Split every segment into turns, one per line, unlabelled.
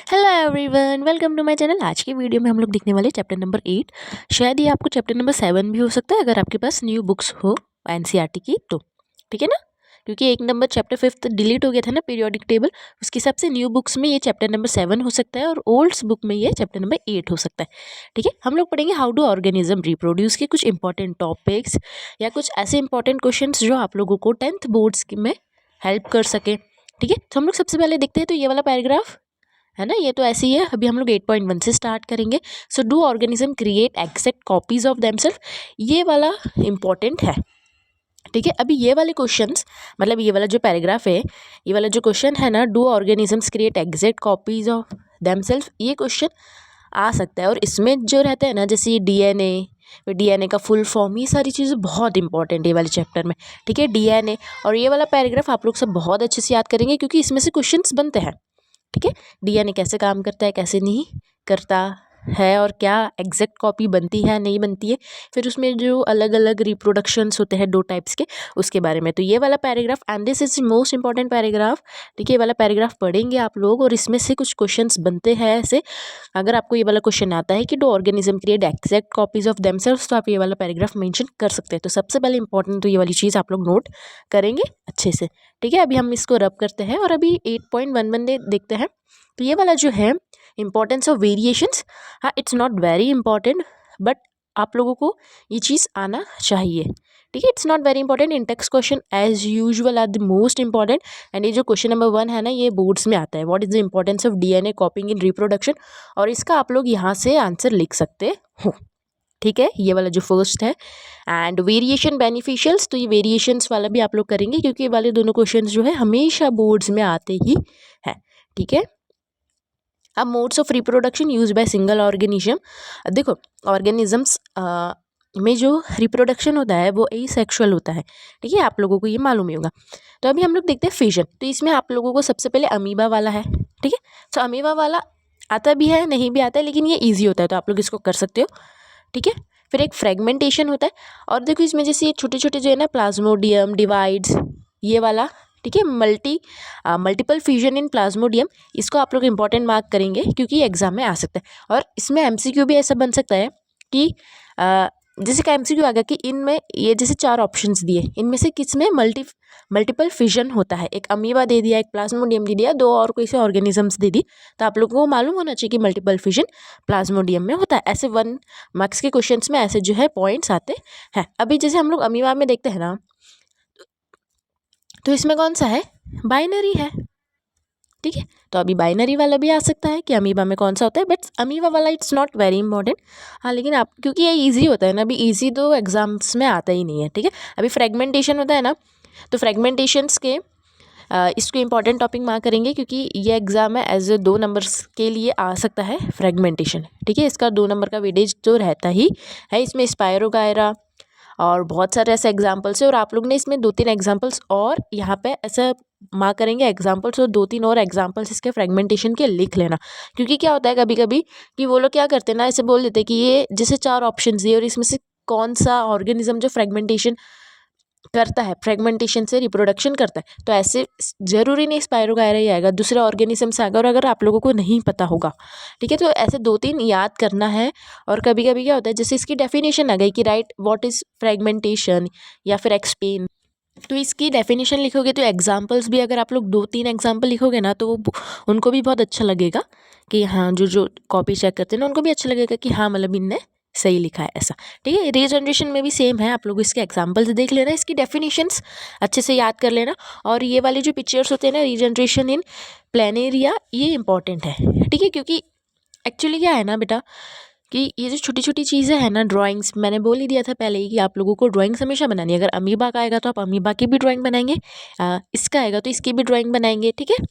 Hello everyone, welcome to my channel. आज की video में हम लोग देखने वाले चैप्टर नंबर 8। शायद ये आपको चैप्टर नंबर 7 भी हो सकता है अगर आपके पास न्यू बुक्स हो एनसीईआरटी की तो। ठीक है ना, क्योंकि एक नंबर चैप्टर 5 डिलीट हो गया था ना, पीरियोडिक टेबल। उसके हिसाब से न्यू बुक्स में ये चैप्टर नंबर 7 हो सकता है और ओल्ड्स बुक में ये चैप्टर नंबर 8 हो सकता है। ठीक है, हम लोग पढ़ेंगे हाउ डू ऑर्गेनिज्म रिप्रोड्यूस के कुछ इंपॉर्टेंट टॉपिक्स या कुछ ऐसे इंपॉर्टेंट क्वेश्चन जो आप लोगों को 10th बोर्ड्स में हेल्प कर सके। ठीक है, तो हम लोग सबसे पहले देखते हैं तो ये वाला पैराग्राफ है ना, ये तो ऐसे ही है। अभी हम लोग 8.1 से स्टार्ट करेंगे। So do organism create exact copies of themselves, ये वाला इंपॉर्टेंट है। ठीक है, अभी ये वाले क्वेश्चंस, मतलब ये वाला जो पैराग्राफ है, ये वाला जो क्वेश्चन है ना, do organisms create exact copies of themselves, ये क्वेश्चन आ सकता है। और इसमें जो रहता है ना, जैसे डीएनए का फुल फॉर्म, ये सारी चीज़ें बहुत इंपॉर्टेंट है ये वाले चैप्टर में। ठीक है, डीएनए और ये वाला पैराग्राफ आप लोग सब बहुत अच्छे से याद करेंगे क्योंकि इसमें से क्वेश्चंस बनते हैं। ठीक है, डीएनए कैसे काम करता है, कैसे नहीं करता है, और क्या एग्जैक्ट कॉपी बनती है नहीं बनती है, फिर उसमें जो अलग अलग रिप्रोडक्शंस होते हैं 2 टाइप्स के, उसके बारे में। तो ये वाला paragraph and this is most important paragraph. ठीक है, ये वाला पैराग्राफ पढ़ेंगे आप लोग और इसमें से कुछ क्वेश्चंस बनते हैं ऐसे। अगर आपको ये वाला क्वेश्चन आता है कि do organism create exact copies of themselves, तो आप ये वाला पैराग्राफ मेंशन कर सकते हैं। तो सबसे पहले इंपॉर्टेंट तो ये वाली चीज़ आप लोग नोट करेंगे अच्छे से। ठीक है, अभी हम इसको रब करते हैं और अभी 8.11 देखते हैं। तो ये वाला जो है इंपॉर्टेंस ऑफ वेरिएशंस, हाँ it's not very important, but आप लोगों को ये चीज़ आना चाहिए। ठीक है, it's not very important. In text question as usual are the most important. And ये जो क्वेश्चन नंबर 1 है ना, ये बोर्ड्स में आता है, what is the importance of DNA कॉपिंग in reproduction, और इसका आप लोग यहाँ से आंसर लिख सकते हो। ठीक है, ये वाला जो फर्स्ट है। एंड वेरिएशन बेनिफिशियल्स, तो ये वेरिएशंस वाला भी आप लोग करेंगे क्योंकि ये वाले दोनों क्वेश्चंस जो है हमेशा बोर्ड्स में आते ही हैं। ठीक है, अब modes of reproduction use by single organism. देखो, ऑर्गेनिजम्स में जो रिप्रोडक्शन होता है वो एसेक्सुअल होता है। ठीक है, आप लोगों को ये मालूम ही होगा। तो अभी हम लोग देखते हैं फिजन। तो इसमें आप लोगों को सबसे पहले अमीबा वाला है। ठीक है, तो अमीबा वाला आता भी है नहीं भी आता है, लेकिन ये ईजी होता है तो आप लोग इसको कर सकते हो। ठीक है, फिर एक फ्रेगमेंटेशन होता है, और देखो इसमें जैसे ये छोटे छोटे जो है ना, प्लाज्मोडियम डिवाइड्स, ये वाला। ठीक है, मल्टीपल फ्यूजन इन प्लाज्मोडियम, इसको आप लोग इंपॉर्टेंट मार्क करेंगे क्योंकि एग्जाम में आ सकता है। और इसमें एमसीक्यू भी ऐसा बन सकता है कि जैसे का एमसीक्यू आ गया कि इनमें ये जैसे 4 ऑप्शंस दिए, इनमें से किस में मल्टीपल फिजन होता है। एक अमीबा दे दिया, एक प्लाज्मोडियम दे दिया, 2 और कोई से ऑर्गेनिजम्स दे दी, तो आप लोगों को मालूम होना चाहिए कि मल्टीपल फिजन प्लाज्मोडियम में होता है। ऐसे 1 मार्क्स के क्वेश्चंस में ऐसे जो है पॉइंट्स आते हैं। अभी जैसे हम लोग अमीबा में देखते हैं ना, तो इसमें कौन सा है, बाइनरी है। ठीक है, तो अभी बाइनरी वाला भी आ सकता है कि अमीबा में कौन सा होता है, बट अमीबा वाला इट्स नॉट वेरी इंपॉर्टेंट। हाँ, लेकिन आप क्योंकि ये इजी होता है ना, अभी इजी तो एग्जाम्स में आता ही नहीं है। ठीक है, अभी फ्रेगमेंटेशन होता है ना, तो फ्रेगमेंटेशंस के इसको इंपॉर्टेंट टॉपिक मार्क करेंगे क्योंकि ये एग्जाम में एज 2 नंबर्स के लिए आ सकता है फ्रेगमेंटेशन। ठीक है, इसका 2 नंबर का वेटेज तो रहता ही है। इसमें स्पायरोगायरा और बहुत सारे ऐसे एग्जाम्पल्स है, और आप लोग ने इसमें 2-3 एग्जाम्पल्स और यहाँ पे ऐसा मार्क करेंगे एग्जाम्पल्स, और 2-3 और एग्जाम्पल्स इसके फ्रेगमेंटेशन के लिख लेना। क्योंकि क्या होता है कभी कभी कि वो लोग क्या करते हैं ना, ऐसे बोल देते हैं कि ये जैसे 4 ऑप्शन दिए और इसमें से कौन सा ऑर्गेनिज्म जो फ्रेगमेंटेशन करता है, फ्रेगमेंटेशन से रिप्रोडक्शन करता है, तो ऐसे जरूरी नहीं स्पायरोगायरा ही आएगा, दूसरे ऑर्गेनिज्म से आएगा, और अगर आप लोगों को नहीं पता होगा, ठीक है, तो ऐसे 2-3 याद करना है। और कभी कभी क्या होता है, जैसे इसकी डेफिनेशन आ गई कि राइट व्हाट इज फ्रेगमेंटेशन या फिर एक्सप्लेन, तो इसकी डेफिनेशन लिखोगे तो एग्जाम्पल्स भी अगर आप लोग 2-3 एग्जाम्पल लिखोगे ना, तो वो उनको भी बहुत अच्छा लगेगा कि हाँ, जो कॉपी चेक करते हैं ना, उनको भी अच्छा लगेगा कि हाँ, मतलब इनने सही लिखा है ऐसा। ठीक है, रीजनरेशन में भी सेम है, आप लोग इसके एग्जाम्पल्स देख लेना, इसकी डेफिनेशंस अच्छे से याद कर लेना। और ये वाले जो पिक्चर्स होते हैं ना, रीजनरेशन इन प्लेनेरिया, ये इंपॉर्टेंट है। ठीक है, क्योंकि एक्चुअली क्या है ना बेटा, कि ये जो छोटी छोटी चीज़ें हैं ना, ड्राइंग्स मैंने बोल ही दिया था पहले ही कि आप लोगों को ड्राइंग्स हमेशा बनानी है। अगर अमीबा का आएगा तो आप अमीबा की भी ड्राइंग बनाएंगे, इसका आएगा तो इसकी भी ड्राइंग बनाएंगे। ठीक है,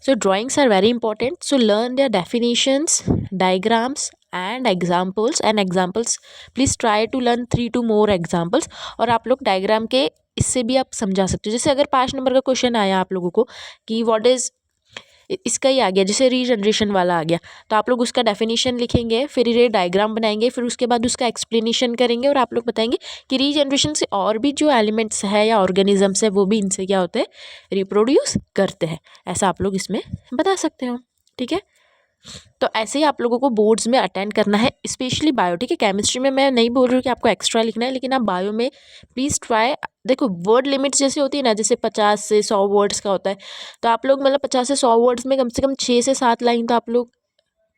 so drawings are very important, so learn their definitions, diagrams and examples. Please try to learn 3 to more examples। और आप लोग डायग्राम के इससे भी आप समझा सकते हो। जैसे अगर 5 नंबर का क्वेश्चन आया आप लोगों को कि व्हाट इज, इसका ही आ गया जैसे रीजनरेशन वाला आ गया, तो आप लोग उसका डेफिनेशन लिखेंगे, फिर ये डायग्राम बनाएंगे, फिर उसके बाद उसका एक्सप्लेनेशन करेंगे, और आप लोग बताएंगे कि रीजनरेशन से और भी जो एलिमेंट्स है या ऑर्गेनिजम्स है वो भी इनसे क्या होते हैं, रिप्रोड्यूस करते हैं। ऐसा आप लोग इसमें बता सकते हो। ठीक है, तो ऐसे ही आप लोगों को बोर्ड्स में अटेंड करना है, स्पेशली बायो, ठीक है। केमिस्ट्री में मैं नहीं बोल रही हूँ कि आपको एक्स्ट्रा लिखना है, लेकिन आप बायो में प्लीज़ ट्राई। देखो वर्ड लिमिट्स जैसे होती है ना, जैसे 50 से 100 वर्ड्स का होता है, तो आप लोग मतलब 50 से 100 वर्ड्स में कम से कम 6 से 7 लाइन तो आप लोग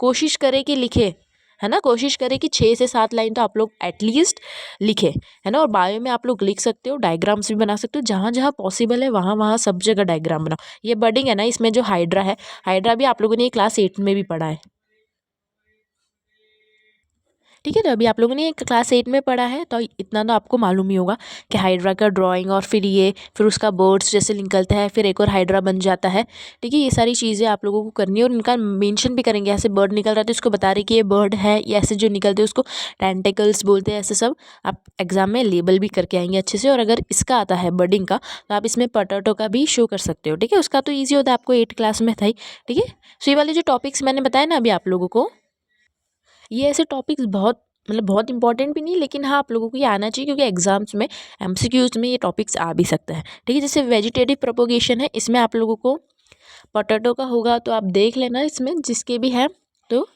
कोशिश करें कि लिखे, है ना। कोशिश करें कि 6 से 7 लाइन तो आप लोग एटलीस्ट लिखे, है ना। और बायो में आप लोग लिख सकते हो, डायग्राम्स भी बना सकते हो, जहाँ जहाँ पॉसिबल है वहाँ वहाँ सब जगह डायग्राम बनाओ। ये बर्डिंग है ना, इसमें जो हाइड्रा है, हाइड्रा भी आप लोगों ने क्लास 8 में भी पढ़ा है, ठीक है। तो अभी आप लोगों ने क्लास 8 में पढ़ा है, तो इतना तो आपको मालूम ही होगा कि हाइड्रा का ड्राइंग, और फिर उसका बर्ड्स जैसे निकलता है, फिर एक और हाइड्रा बन जाता है, ठीक है। ये सारी चीज़ें आप लोगों को करनी है, और इनका मेंशन भी करेंगे। ऐसे बर्ड निकल रहा है तो इसको बता रहे कि ये बर्ड है, ये ऐसे जो निकलते हैं उसको टेंटिकल्स बोलते हैं। ऐसे सब आप एग्जाम में लेबल भी करके आएंगे अच्छे से। और अगर इसका आता है बर्डिंग का, तो आप इसमें पोटैटो का भी शो कर सकते हो, ठीक है। उसका तो ईजी होता है, आपको 8 क्लास में था ही, ठीक है। सो ये वाले जो टॉपिक्स मैंने बताया ना अभी आप लोगों को, ये ऐसे टॉपिक्स बहुत मतलब बहुत इंपॉर्टेंट भी नहीं, लेकिन हाँ आप लोगों को ये आना चाहिए, क्योंकि एग्जाम्स में एमसीक्यूज में ये टॉपिक्स आ भी सकता है, ठीक है। जैसे वेजिटेटिव प्रोपोगेशन है, इसमें आप लोगों को पोटैटो का होगा, तो आप देख लेना इसमें जिसके भी है, तो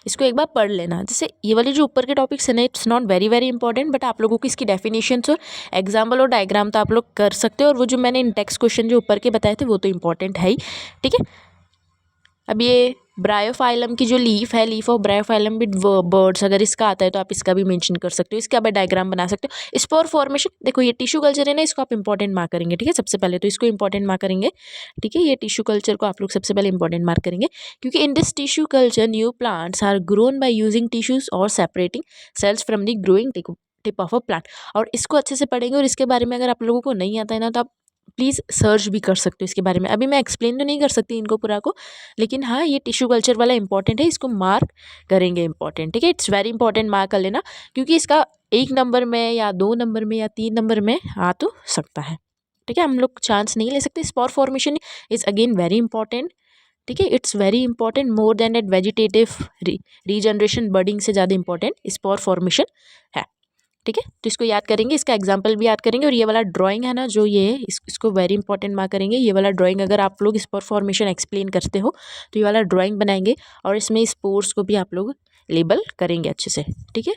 इसको एक बार पढ़ लेना। जैसे ये वाले जो ऊपर के टॉपिक्स है ना, it's not very very important, but आप लोगों को इसकी डेफिनेशंस और एग्जाम्पल और डायग्राम तो आप लोग कर सकते हो। और वो जो मैंने इन टेक्स्ट क्वेश्चन जो ऊपर के बताए थे वो तो इंपॉर्टेंट है ही, ठीक है। अब ये ब्रायोफाइलम की जो लीफ है, leaf of Bryophyllum with birds, अगर इसका आता है तो आप इसका भी मेंशन कर सकते हो, इसका भी डायग्राम बना सकते हो। स्पोर फॉर्मेशन, देखो ये टिश्यू कल्चर है ना, इसको आप इंपॉर्टेंट मार्क करेंगे, ठीक है। सबसे पहले तो इसको इंपॉर्टेंट मार्क करेंगे, ठीक है। ये टिश्यू कल्चर को आप लोग सबसे पहले इंपॉर्टेंट मार्क करेंगे, क्योंकि in this tissue culture new plants are grown by using tissues और separating cells from the growing tip of a plant. और इसको अच्छे से पढ़ेंगे। और इसके बारे में अगर आप लोगों को नहीं आता है ना, तो आप प्लीज़ सर्च भी कर सकते हो इसके बारे में। अभी मैं एक्सप्लेन तो नहीं कर सकती इनको पूरा को, लेकिन हाँ ये टिश्यू कल्चर वाला इंपॉर्टेंट है, इसको मार्क करेंगे इंपॉर्टेंट, ठीक है। इट्स वेरी इंपॉर्टेंट, मार्क कर लेना, क्योंकि इसका 1 नंबर में या 2 नंबर में या 3 नंबर में आ तो सकता है, ठीक है। हम लोग चांस नहीं ले सकते। Spore formation is again very important, ठीक है। It's very important, more than at vegetative regeneration budding से ज़्यादा इंपॉर्टेंट स्पॉर फॉर्मेशन है, ठीक है। तो इसको याद करेंगे, इसका एग्जाम्पल भी याद करेंगे। और ये वाला ड्राइंग है ना जो ये है, इसको वेरी इंपॉर्टेंट मार्क करेंगे। ये वाला ड्राइंग अगर आप लोग स्पोर फॉर्मेशन एक्सप्लेन करते हो तो ये वाला ड्राइंग बनाएंगे, और इसमें स्पोर्स को भी आप लोग लेबल करेंगे अच्छे से, ठीक है।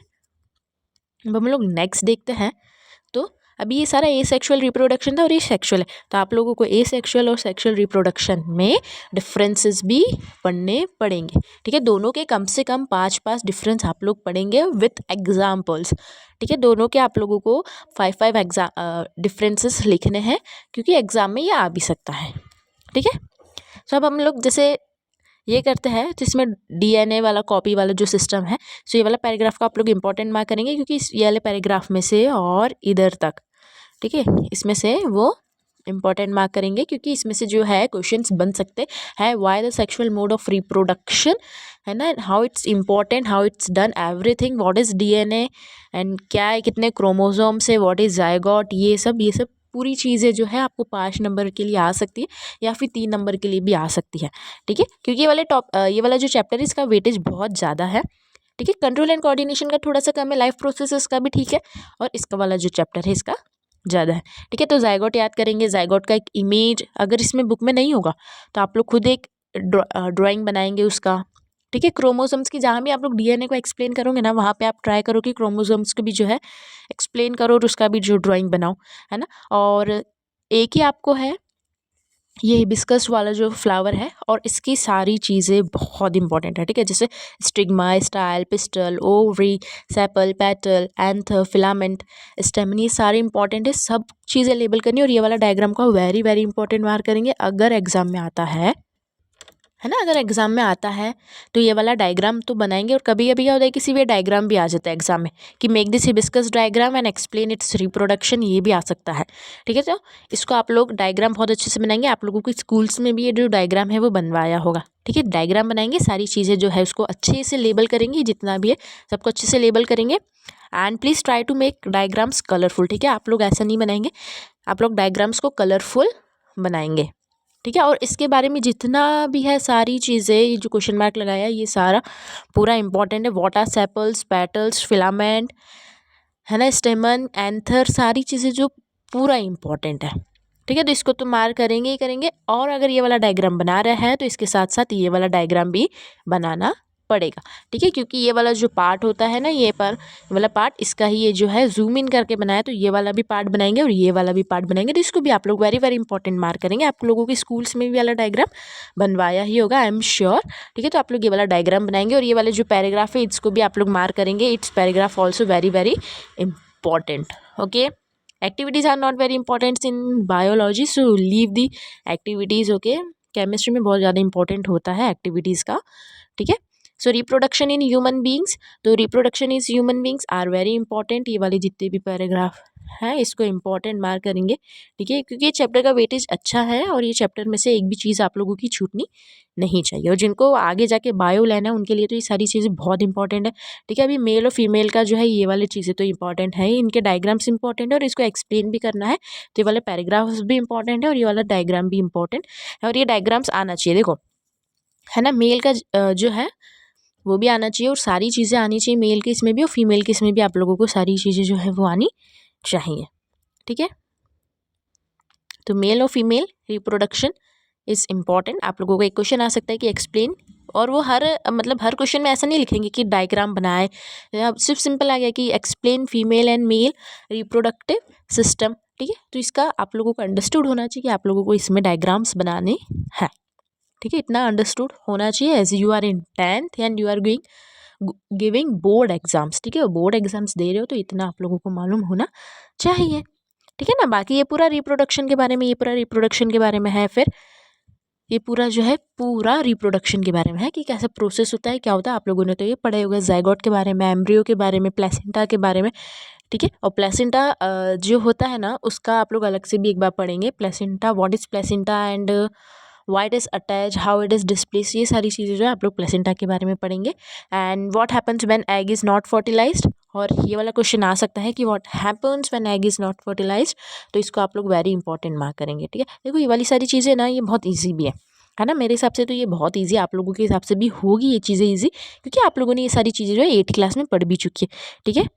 अब हम लोग नेक्स्ट देखते हैं। तो अभी ये सारा ए सेक्शुअल रिप्रोडक्शन था और ये सेक्शुअल है, तो आप लोगों को ए सेक्शुअल और सेक्शुअल रिप्रोडक्शन में डिफरेंसेस भी पढ़ने पड़ेंगे, ठीक है। दोनों के कम से कम 5 डिफरेंस आप लोग पढ़ेंगे विथ एग्जाम्पल्स, ठीक है। दोनों के आप लोगों को 5 डिफरेंसेस लिखने हैं, क्योंकि एग्जाम में ये आ भी सकता है, ठीक है। तो अब हम लोग जैसे ये करते हैं, तो इसमें डीएनए वाला कॉपी वाला जो सिस्टम है, सो ये वाला पैराग्राफ को आप लोग इंपॉर्टेंट मार्क करेंगे, क्योंकि ये वाले पैराग्राफ में से और इधर तक, ठीक है, इसमें से वो इंपॉर्टेंट मार्क करेंगे, क्योंकि इसमें से जो है क्वेश्चंस बन सकते हैं। Why the sexual mode of reproduction, है ना, how it's important, how it's done, everything, what is DNA and क्या है, कितने क्रोमोसोम्स है, व्हाट इज जायगोट, ये सब पूरी चीज़ें जो है आपको 5 नंबर के लिए आ सकती है, या फिर 3 नंबर के लिए भी आ सकती है, ठीक है। क्योंकि ये वाला जो चैप्टर है इसका वेटेज बहुत ज़्यादा है, ठीक है। कंट्रोल एंड कोऑर्डिनेशन का थोड़ा सा कम है, लाइफ प्रोसेसेस का भी ठीक है, और इसका वाला जो चैप्टर है इसका ज़्यादा है, ठीक है। तो जायगोट याद करेंगे, जायगोट का एक इमेज अगर इसमें बुक में नहीं होगा तो आप लोग खुद एक ड्राइंग बनाएंगे उसका, ठीक है। क्रोमोसोम्स की जहाँ भी आप लोग डीएनए को एक्सप्लेन करोगे ना, वहाँ पे आप ट्राई करो कि क्रोमोसोम्स को भी जो है एक्सप्लेन करो और उसका भी जो ड्राइंग बनाओ, है ना। और एक ही आपको है ये हिबिस्कस वाला जो फ्लावर है, और इसकी सारी चीज़ें बहुत इंपॉर्टेंट है, ठीक है। जैसे stigma, style, pistol, ovary, sepal, petal, anther, filament, स्टेमन, ये सारे इंपॉर्टेंट है, सब चीज़ें लेबल करनी है। और ये वाला डायग्राम का वेरी वेरी इंपॉर्टेंट मार्क करेंगे, अगर एग्जाम में आता है ना, अगर एग्जाम में आता है तो ये वाला डायग्राम तो बनाएंगे। और कभी कभी क्या होता है, किसी भी डायग्राम भी आ जाता है एग्जाम में कि make this hibiscus diagram and explain it's reproduction, ये भी आ सकता है, ठीक है। तो इसको आप लोग डायग्राम बहुत अच्छे से बनाएंगे, आप लोगों को स्कूल्स में भी ये जो डायग्राम है वो बनवाया होगा, ठीक है। डायग्राम बनाएंगे, सारी चीज़ें जो है उसको अच्छे से लेबल करेंगे, जितना भी है सबको अच्छे से लेबल करेंगे। And please try to make diagrams colourful, ठीक है। आप लोग ऐसा नहीं बनाएंगे, आप लोग डायग्राम्स को कलरफुल बनाएंगे, ठीक है। और इसके बारे में जितना भी है सारी चीज़ें, ये जो क्वेश्चन मार्क लगाया है ये सारा पूरा इंपॉर्टेंट है। What are sepals, petals, filament, है ना, स्टेमन, एंथर, सारी चीज़ें जो पूरा इंपॉर्टेंट है, ठीक है। तो इसको तो मार्क करेंगे ही करेंगे, और अगर ये वाला डायग्राम बना रहा है तो इसके साथ साथ ये वाला डायग्राम भी बनाना पड़ेगा। ठीक है, क्योंकि ये वाला जो पार्ट होता है ना, ये वाला पार्ट इसका ही ये जो है जूम इन करके बनाया, तो ये वाला भी पार्ट बनाएंगे और ये वाला भी पार्ट बनाएंगे। तो इसको भी आप लोग वेरी वेरी इंपॉर्टेंट मार्क करेंगे। आप लोगों के स्कूल्स में भी वाला डायग्राम बनवाया ही होगा, आई एम श्योर। ठीक है, तो आप लोग ये वाला डायग्राम बनाएंगे और ये वाले जो पैराग्राफ है इसको भी आप लोग मार्क करेंगे। It's paragraph also very very important. Okay, activities are not very important in biology, so leave the activities. okay, chemistry में बहुत ज़्यादा इंपॉर्टेंट होता है एक्टिविटीज़ का। ठीक है, so reproduction in human beings, तो reproduction is human beings are very important. ये वाले जितने भी पैराग्राफ हैं इसको इंपॉर्टेंट मार्क करेंगे। ठीक है, क्योंकि ये चैप्टर का वेटेज अच्छा है और ये चैप्टर में से एक भी चीज़ आप लोगों की छूटनी नहीं चाहिए। और जिनको आगे जाके बायो लेना है उनके लिए तो ये सारी चीज़ें बहुत इंपॉर्टेंट है। ठीक है, अभी मेल और फीमेल का जो है ये वाली चीज़ें तो इंपॉर्टेंट है ही, इनके डायग्राम्स इंपॉर्टेंट है और इसको एक्सप्लेन भी करना है, तो ये वाले पैराग्राफ्स भी इंपॉर्टेंट है और ये वाला डायग्राम भी इंपॉर्टेंट है और ये डायग्राम्स आना चाहिए। देखो है ना, मेल का जो है वो भी आना चाहिए और सारी चीज़ें आनी चाहिए, मेल के इसमें भी और फीमेल के इसमें भी आप लोगों को सारी चीज़ें जो है वो आनी चाहिए। ठीक है, तो मेल और फीमेल रिप्रोडक्शन इज़ इम्पॉर्टेंट। आप लोगों को एक क्वेश्चन आ सकता है कि एक्सप्लेन, और वो हर क्वेश्चन में ऐसा नहीं लिखेंगे कि डायग्राम बनाए, सिर्फ सिंपल आ गया कि explain female and male reproductive system. ठीक है, तो इसका आप लोगों को अंडरस्टूड होना चाहिए कि आप लोगों को इसमें डायग्राम्स बनाने हैं। ठीक है, इतना अंडरस्टूड होना चाहिए as you are in 10th and you are giving board exams. ठीक है, बोर्ड एग्जाम्स दे रहे हो तो इतना आप लोगों को मालूम होना चाहिए। ठीक है ना, बाकी ये पूरा रिप्रोडक्शन के बारे में, ये पूरा रिप्रोडक्शन के बारे में है। फिर ये पूरा जो है पूरा रिप्रोडक्शन के बारे में है कि कैसा प्रोसेस होता है, क्या होता है। आप लोगों ने तो ये पढ़े होगा, जाइगोट के बारे में, एम्ब्रियो के बारे में, प्लेसेंटा के बारे में। ठीक है, और प्लेसेंटा जो होता है ना उसका आप लोग अलग से भी एक बार पढ़ेंगे। Placenta, what is placenta and why it is attach, how it is displace, ये सारी चीज़ें जो है आप लोग प्लेसेंटा के बारे में पढ़ेंगे। And what happens when egg is not fertilised, और ये वाला क्वेश्चन आ सकता है कि what happens when egg is not fertilised, तो इसको आप लोग वेरी इंपॉर्टेंट मार्क करेंगे। ठीक है, देखो ये वाली सारी चीज़ें ना ये बहुत ईजी भी है ना, मेरे हिसाब से तो ये बहुत ईजी, आप लोगों के हिसाब से भी होगी ये चीज़ें ईजी, क्योंकि आप लोगों ने ये सारी चीज़ें जो है 8th क्लास में पढ़ भी चुकी है। ठीक है,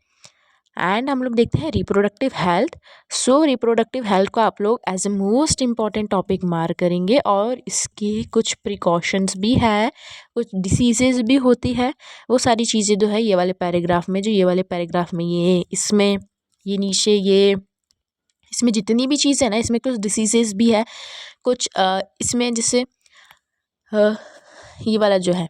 एंड हम लोग देखते हैं reproductive health. So reproductive health को आप लोग as a most important topic mark करेंगे, और इसकी कुछ प्रिकॉशंस भी है, कुछ डिसीजेज भी होती है, वो सारी चीज़ें जो है ये वाले पैराग्राफ में, जो ये वाले पैराग्राफ में ये इसमें ये नीचे ये इसमें जितनी भी चीज़ है ना, इसमें कुछ डिसीजेज भी है, कुछ इसमें जैसे ये वाला जो है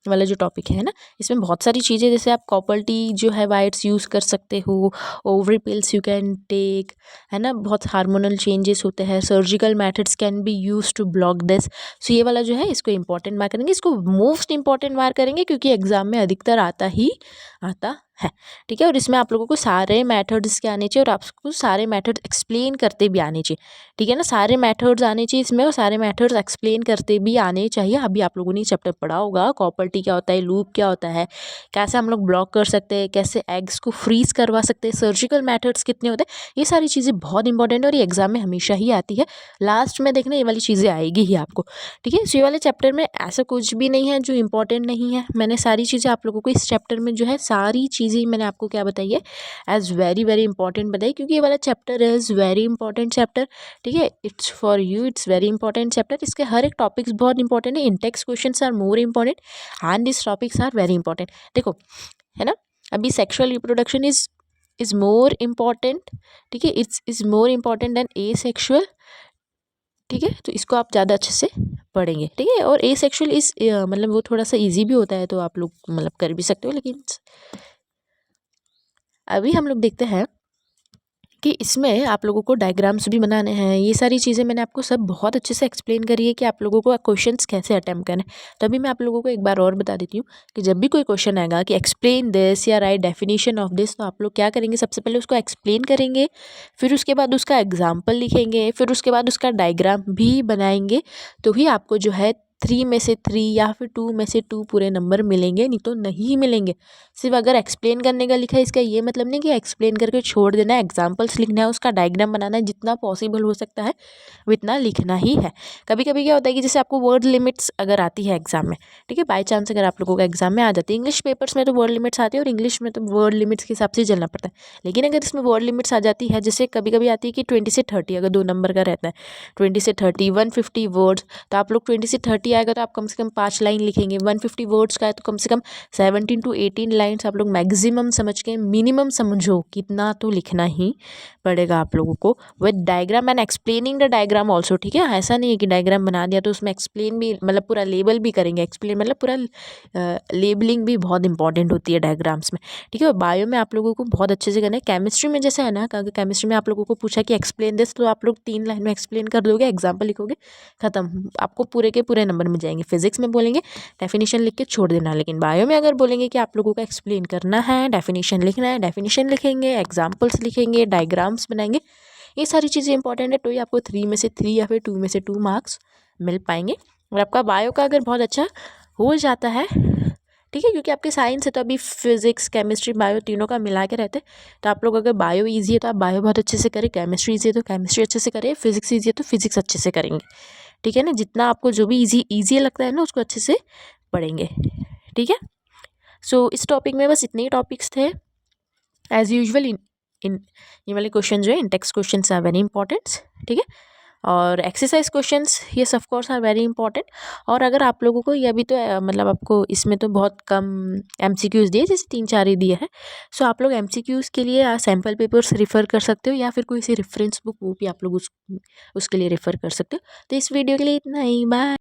वाला जो टॉपिक है ना, इसमें बहुत सारी चीज़ें, जैसे आप कॉपर टी जो है वाइट्स यूज़ कर सकते हो, ovary pills you can take, है ना, बहुत हार्मोनल चेंजेस होते हैं, surgical methods can be use to block this. So ये वाला जो है इसको इंपॉर्टेंट मार्क करेंगे, इसको मोस्ट इंपॉर्टेंट मार्क करेंगे क्योंकि एग्जाम में अधिकतर आता है। ठीक है, और इसमें आप लोगों को सारे मेथड्स के आने चाहिए और आपको सारे मेथड्स एक्सप्लेन करते भी आने चाहिए। ठीक है ना, सारे मेथड्स आने चाहिए इसमें और सारे मेथड्स एक्सप्लेन करते भी आने चाहिए। अभी आप लोगों ने चैप्टर पढ़ा होगा, कॉपर टी क्या होता है, लूप क्या होता है, कैसे हम लोग ब्लॉक कर सकते हैं, कैसे एग्स को फ्रीज करवा सकते हैं, सर्जिकल मेथड्स कितने होते हैं, ये सारी चीज़ें बहुत इंपॉर्टेंट है और ये एग्जाम में हमेशा ही आती है। लास्ट में देखना ये वाली चीज़ें आएगी ही आपको। ठीक है, सो ये वाले चैप्टर में ऐसा कुछ भी नहीं है जो इंपॉर्टेंट नहीं है। मैंने सारी चीज़ें आप लोगों को इस चैप्टर में जो है सारी चीज़ें मैंने आपको क्या बताई है, एज वेरी वेरी इंपॉर्टेंट बताई, क्योंकि ये वाला chapter is very important chapter. ठीक है, it's for you, it's very important chapter. इसके हर एक टॉपिक्स बहुत इंपॉर्टेंट है, in text questions are more important and this topics are very important. देखो है ना, अभी sexual reproduction is more important. ठीक है, it's is more important than asexual. ठीक है, तो इसको आप ज़्यादा अच्छे से पढ़ेंगे। ठीक है, और ए सेक्शुअल इस मतलब वो थोड़ा सा इजी भी होता है, तो आप लोग मतलब कर भी सकते हो, लेकिन अभी हम लोग देखते हैं कि इसमें आप लोगों को डायग्राम्स भी बनाने हैं। ये सारी चीज़ें मैंने आपको सब बहुत अच्छे से एक्सप्लेन करी है कि आप लोगों को क्वेश्चंस कैसे अटेम्प्ट करें। तो अभी मैं आप लोगों को एक बार और बता देती हूँ कि जब भी कोई क्वेश्चन आएगा कि एक्सप्लेन दिस या राइट डेफिनेशन ऑफ दिस, तो आप लोग क्या करेंगे, सबसे पहले उसको एक्सप्लेन करेंगे, फिर उसके बाद उसका एग्जाम्पल लिखेंगे, फिर उसके बाद उसका डायग्राम भी बनाएंगे, तो ही आपको जो है 3 में से 3 या फिर 2 में से 2 पूरे नंबर मिलेंगे, नहीं तो नहीं मिलेंगे। सिर्फ अगर एक्सप्लेन करने का लिखा है इसका ये मतलब नहीं कि एक्सप्लेन करके छोड़ देना है, एग्जाम्पल्स लिखना है, उसका डायग्राम बनाना है, जितना पॉसिबल हो सकता है उतना लिखना ही है। कभी कभी क्या होता है कि जैसे आपको वर्ड लिमिट्स अगर आती है एग्जाम में, ठीक है, बाई चांस अगर आप लोगों का एग्जाम में आ जाती है, इंग्लिश पेपर्स में तो वर्ड लिमिट्स आती है और इंग्लिश में तो वर्ड लिमिट्स के हिसाब से चलना पड़ता है। लेकिन अगर इसमें वर्ड लिमिट्स आ जाती है, जैसे कभी कभी आती है कि 20 से 30, अगर 2 नंबर का रहता है 20 से 30, 150 वर्ड्स, तो आप लोग 20 से 30 आएगा तो आप कम से कम 5 लाइन लिखेंगे। 150 वर्ड्स का है तो कम से कम 17 to 18 लाइन्स आप लोग मैक्सिमम समझ के, मिनिमम समझो कितना तो लिखना ही पड़ेगा आप लोगों को, with diagram and explaining the diagram also. ठीक है, ऐसा नहीं है कि डायग्राम बना दिया तो उसमें एक्सप्लेन भी, मतलब पूरा लेबल भी करेंगे। एक्सप्लेन मतलब पूरा लेबलिंग भी बहुत इंपॉर्टेंट होती है डायग्राम्स में। ठीक है, बायो में आप लोगों को बहुत अच्छे से करना है। केमिस्ट्री में जैसे है ना, अगर केमिस्ट्री में आप लोगों को पूछा कि एक्सप्लेन दिस, तो आप लोग 3 लाइन में एक्सप्लेन कर दोगे, एग्जाम्पल लिखोगे, खत्म, आपको पूरे के पूरे नंबर मिल जाएंगे। फिजिक्स में बोलेंगे डेफिनेशन लिख के छोड़ देना, लेकिन बायो में अगर बोलेंगे कि आप लोगों को एक्सप्लेन करना है, डेफिनेशन लिखना है, डेफिनेशन लिखेंगे, एग्जाम्पल्स लिखेंगे, डायग्राम्स बनाएंगे, ये सारी चीज़ें इंपॉर्टेंट है, तो ये आपको 3 में से 3 या फिर 2 में से 2 मार्क्स मिल पाएंगे। और आपका बायो का अगर बहुत अच्छा हो जाता है, ठीक है, क्योंकि आपके साइंस है तो अभी फिजिक्स केमिस्ट्री बायो तीनों का मिला के रहते हैं, तो आप लोग अगर बायो ईजी है तो आप बायो बहुत अच्छे से करें, केमिस्ट्री ईजी है तो केमिस्ट्री अच्छे से करें, फिजिक्स ईजी है तो फिजिक्स अच्छे से करेंगे। ठीक है ना, जितना आपको जो भी ईजी लगता है ना उसको अच्छे से पढ़ेंगे। ठीक है, सो इस टॉपिक में बस इतने ही टॉपिक्स थे। एज यूजुअल इन ये वाले क्वेश्चन जो है in text question are very important. ठीक है, और एक्सरसाइज क्वेश्चंस ये of course are very important. और अगर आप लोगों को ये अभी तो मतलब आपको इसमें तो बहुत कम एमसीक्यूज दिए, जैसे 3-4 ही दिए हैं, सो आप लोग एमसीक्यूज के लिए सैम्पल पेपर्स रिफ़र कर सकते हो, या फिर कोई सी रेफरेंस बुक वो भी आप लोग उसके लिए रेफ़र कर सकते हो। तो इस वीडियो के लिए इतना ही, बाय।